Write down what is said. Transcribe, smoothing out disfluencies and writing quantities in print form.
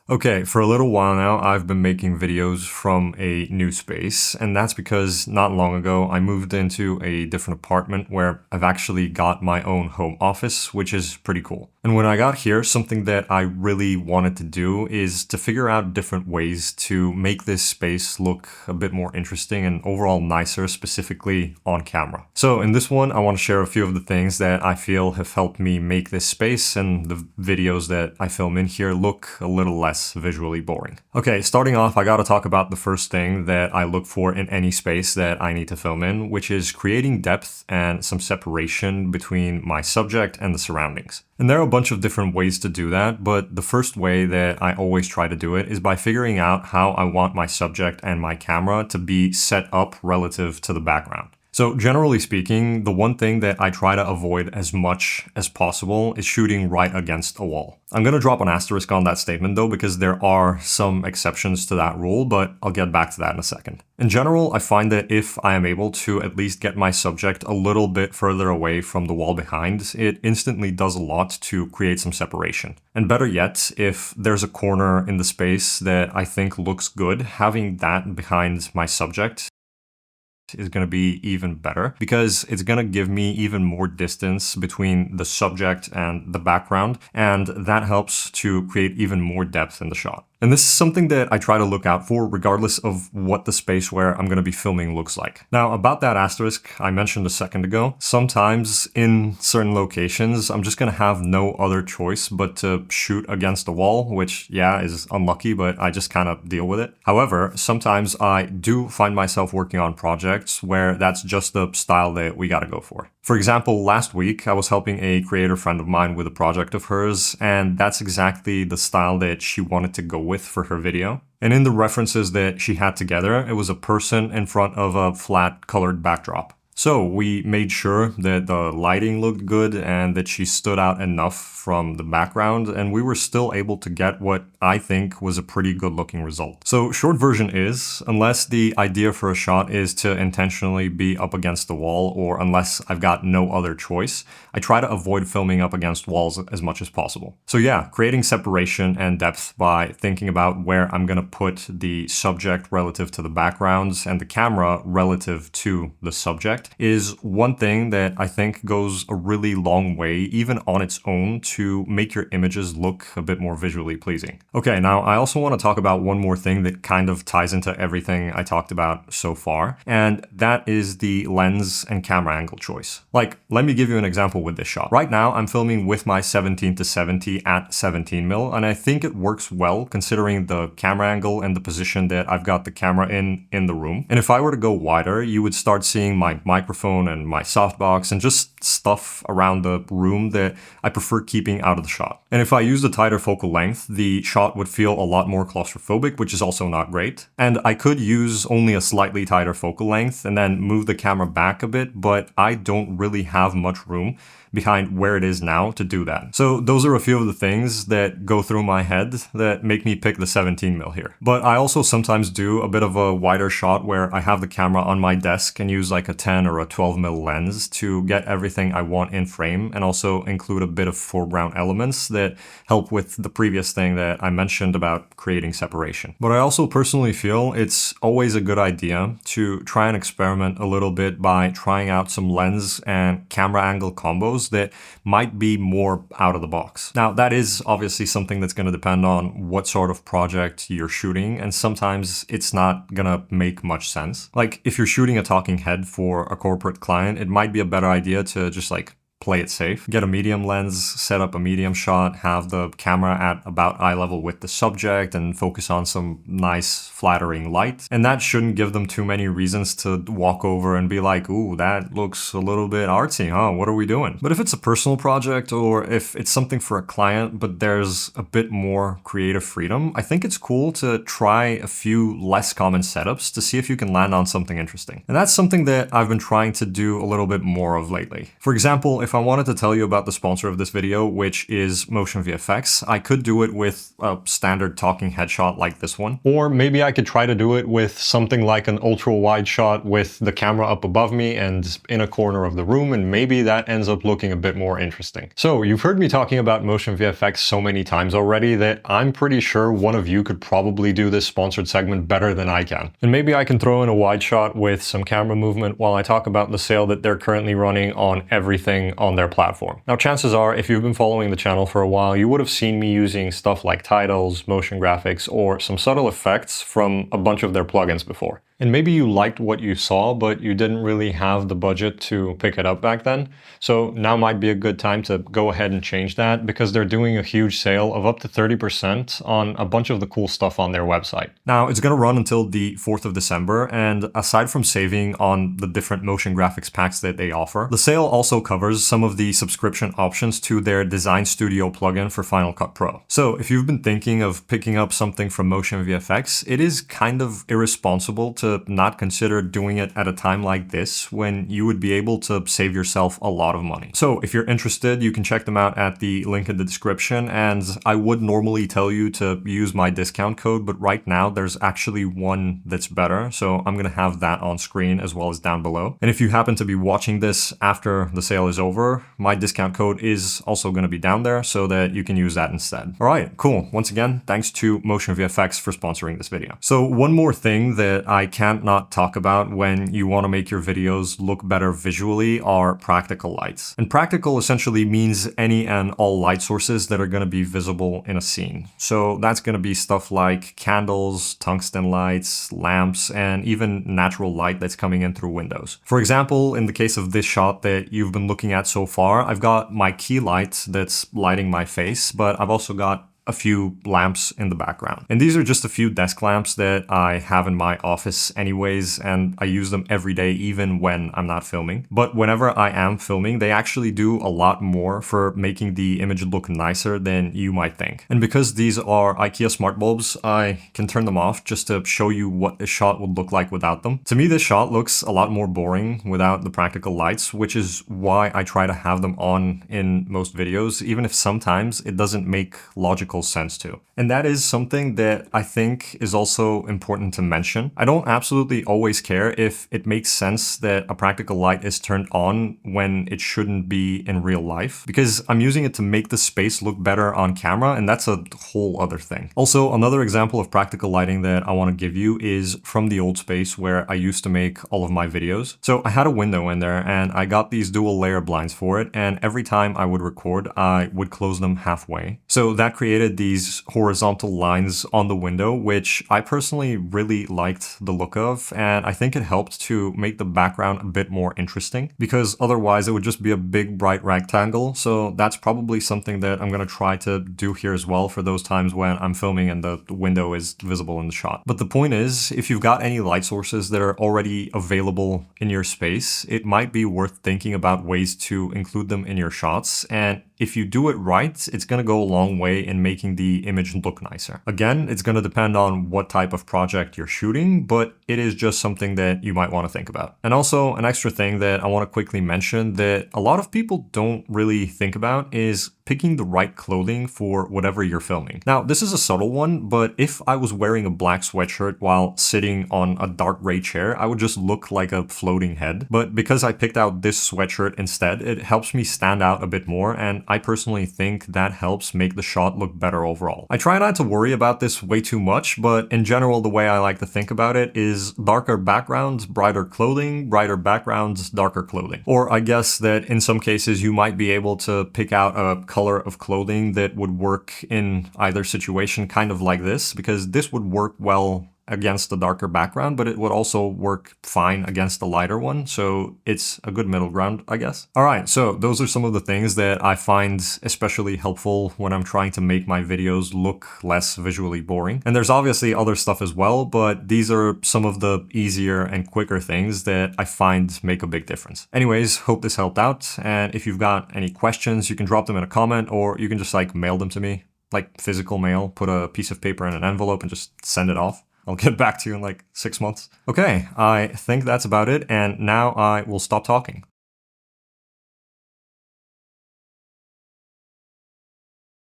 Okay, for a little while now, I've been making videos from a new space, and that's because not long ago I moved into a different apartment where I've actually got my own home office, which is pretty cool. And when I got here, something that I really wanted to do is to figure out different ways to make this space look a bit more interesting and overall nicer, specifically on camera. So in this one, I want to share a few of the things that I feel have helped me make this space and the videos that I film in here look a little less visually boring. Okay, starting off, I gotta talk about the first thing that I look for in any space that I need to film in, which is creating depth and some separation between my subject and the surroundings. And there are a bunch of different ways to do that, but the first way that I always try to do it is by figuring out how I want my subject and my camera to be set up relative to the background. So generally speaking, the one thing that I try to avoid as much as possible is shooting right against a wall. I'm going to drop an asterisk on that statement though, because there are some exceptions to that rule, but I'll get back to that in a second. In general, I find that if I am able to at least get my subject a little bit further away from the wall behind, it instantly does a lot to create some separation. And better yet, if there's a corner in the space that I think looks good, having that behind my subject is going to be even better because it's going to give me even more distance between the subject and the background, and that helps to create even more depth in the shot. And this is something that I try to look out for regardless of what the space where I'm going to be filming looks like. Now, about that asterisk I mentioned a second ago, sometimes in certain locations, I'm just going to have no other choice but to shoot against the wall, which, yeah, is unlucky, but I just kind of deal with it. However, sometimes I do find myself working on projects where that's just the style that we got to go for. For example, last week, I was helping a creator friend of mine with a project of hers, and that's exactly the style that she wanted to go with for her video. And in the references that she had together, it was a person in front of a flat colored backdrop. So we made sure that the lighting looked good and that she stood out enough from the background, and we were still able to get what I think was a pretty good looking result. So short version is, unless the idea for a shot is to intentionally be up against the wall, or unless I've got no other choice, I try to avoid filming up against walls as much as possible. So yeah, creating separation and depth by thinking about where I'm gonna put the subject relative to the backgrounds and the camera relative to the subject is one thing that I think goes a really long way, even on its own, to make your images look a bit more visually pleasing. Okay, now I also want to talk about one more thing that kind of ties into everything I talked about so far, and that is the lens and camera angle choice. Like, let me give you an example with this shot. Right now, I'm filming with my 17-70 at 17mm, and I think it works well considering the camera angle and the position that I've got the camera in the room. And if I were to go wider, you would start seeing my microphone and my softbox and just stuff around the room that I prefer keeping out of the shot. And if I used a tighter focal length, the shot would feel a lot more claustrophobic, which is also not great. And I could use only a slightly tighter focal length and then move the camera back a bit, but I don't really have much room behind where it is now to do that. So those are a few of the things that go through my head that make me pick the 17mm here. But I also sometimes do a bit of a wider shot where I have the camera on my desk and use like a 10 or a 12mm lens to get everything I want in frame, and also include a bit of foreground elements that help with the previous thing that I mentioned about creating separation. But I also personally feel it's always a good idea to try and experiment a little bit by trying out some lens and camera angle combos that might be more out of the box. Now, that is obviously something that's going to depend on what sort of project you're shooting, and sometimes it's not gonna make much sense. Like, if you're shooting a talking head for a corporate client, it might be a better idea to just like play it safe. Get a medium lens, set up a medium shot, have the camera at about eye level with the subject, and focus on some nice flattering light. And that shouldn't give them too many reasons to walk over and be like, ooh, that looks a little bit artsy, huh? What are we doing? But if it's a personal project, or if it's something for a client, but there's a bit more creative freedom, I think it's cool to try a few less common setups to see if you can land on something interesting. And that's something that I've been trying to do a little bit more of lately. For example, if if I wanted to tell you about the sponsor of this video, which is Motion VFX, I could do it with a standard talking headshot like this one. Or maybe I could try to do it with something like an ultra wide shot with the camera up above me and in a corner of the room, and maybe that ends up looking a bit more interesting. So you've heard me talking about Motion VFX so many times already that I'm pretty sure one of you could probably do this sponsored segment better than I can. And maybe I can throw in a wide shot with some camera movement while I talk about the sale that they're currently running on everything on their platform. Now, chances are, if you've been following the channel for a while, you would have seen me using stuff like titles, motion graphics, or some subtle effects from a bunch of their plugins before. And maybe you liked what you saw, but you didn't really have the budget to pick it up back then. So now might be a good time to go ahead and change that, because they're doing a huge sale of up to 30% on a bunch of the cool stuff on their website. Now, it's going to run until the 4th of December, and aside from saving on the different motion graphics packs that they offer, the sale also covers some of the subscription options to their Design Studio plugin for Final Cut Pro. So if you've been thinking of picking up something from Motion VFX, it is kind of irresponsible to not consider doing it at a time like this when you would be able to save yourself a lot of money. So if you're interested, you can check them out at the link in the description, and I would normally tell you to use my discount code, but right now there's actually one that's better, so I'm gonna have that on screen as well as down below. And if you happen to be watching this after the sale is over, my discount code is also gonna be down there so that you can use that instead. All right, cool. Once again, thanks to Motion VFX for sponsoring this video. So one more thing that I can't not talk about when you want to make your videos look better visually are practical lights. And practical essentially means any and all light sources that are going to be visible in a scene. So that's going to be stuff like candles, tungsten lights, lamps, and even natural light that's coming in through windows. For example, in the case of this shot that you've been looking at so far, I've got my key light that's lighting my face, but I've also got a few lamps in the background. And these are just a few desk lamps that I have in my office anyways, and I use them every day even when I'm not filming. But whenever I am filming, they actually do a lot more for making the image look nicer than you might think. And because these are IKEA smart bulbs, I can turn them off just to show you what a shot would look like without them. To me, this shot looks a lot more boring without the practical lights, which is why I try to have them on in most videos, even if sometimes it doesn't make logical sense to. And that is something that I think is also important to mention. I don't absolutely always care if it makes sense that a practical light is turned on when it shouldn't be in real life, because I'm using it to make the space look better on camera, and that's a whole other thing. Also, another example of practical lighting that I want to give you is from the old space where I used to make all of my videos. So I had a window in there, and I got these dual layer blinds for it, and every time I would record, I would close them halfway. So that created these horizontal lines on the window, which I personally really liked the look of, and I think it helped to make the background a bit more interesting, because otherwise it would just be a big bright rectangle. So that's probably something that I'm going to try to do here as well for those times when I'm filming and the window is visible in the shot. But the point is, if you've got any light sources that are already available in your space, it might be worth thinking about ways to include them in your shots, and if you do it right, it's going to go a long way in making the image look nicer. Again, it's going to depend on what type of project you're shooting, but it is just something that you might want to think about. And also, an extra thing that I want to quickly mention that a lot of people don't really think about is picking the right clothing for whatever you're filming. Now, this is a subtle one, but if I was wearing a black sweatshirt while sitting on a dark gray chair, I would just look like a floating head. But because I picked out this sweatshirt instead, it helps me stand out a bit more, and I personally think that helps make the shot look better overall. I try not to worry about this way too much, but in general, the way I like to think about it is darker backgrounds, brighter clothing, brighter backgrounds, darker clothing. Or I guess that in some cases, you might be able to pick out a color of clothing that would work in either situation, kind of like this, because this would work well against the darker background, but it would also work fine against the lighter one. So it's a good middle ground, I guess. All right, so those are some of the things that I find especially helpful when I'm trying to make my videos look less visually boring. And there's obviously other stuff as well, but these are some of the easier and quicker things that I find make a big difference. Anyways, hope this helped out. And if you've got any questions, you can drop them in a comment, or you can just like mail them to me, like physical mail, put a piece of paper in an envelope and just send it off. I'll get back to you in like 6 months. Okay, I think that's about it, and now I will stop talking.